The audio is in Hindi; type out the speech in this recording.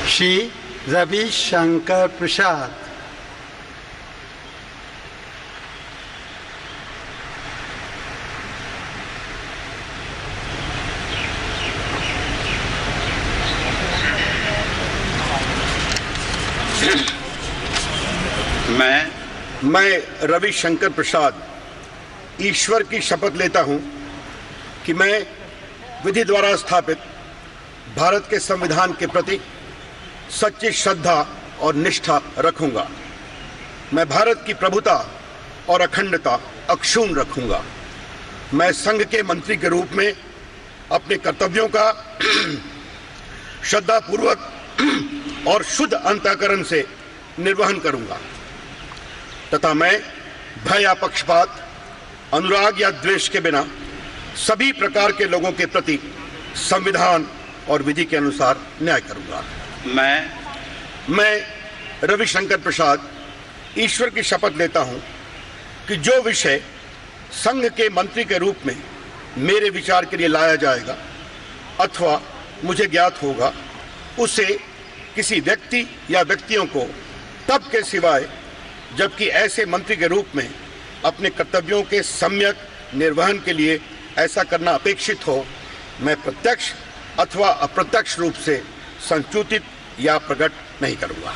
श्री रविशंकर प्रसाद। मैं रविशंकर प्रसाद ईश्वर की शपथ लेता हूं कि मैं विधि द्वारा स्थापित भारत के संविधान के प्रति सच्ची श्रद्धा और निष्ठा रखूंगा। मैं भारत की प्रभुता और अखंडता अक्षुण्ण रखूंगा। मैं संघ के मंत्री के रूप में अपने कर्तव्यों का श्रद्धापूर्वक और शुद्ध अंतःकरण से निर्वहन करूंगा तथा मैं भय या पक्षपात, अनुराग या द्वेष के बिना सभी प्रकार के लोगों के प्रति संविधान और विधि के अनुसार न्याय करूंगा। मैं रविशंकर प्रसाद ईश्वर की शपथ लेता हूं कि जो विषय संघ के मंत्री के रूप में मेरे विचार के लिए लाया जाएगा अथवा मुझे ज्ञात होगा, उसे किसी व्यक्ति या व्यक्तियों को तब के सिवाय जबकि ऐसे मंत्री के रूप में अपने कर्तव्यों के सम्यक निर्वहन के लिए ऐसा करना अपेक्षित हो, मैं प्रत्यक्ष अथवा अप्रत्यक्ष रूप से संसूचित या प्रकट नहीं करूंगा।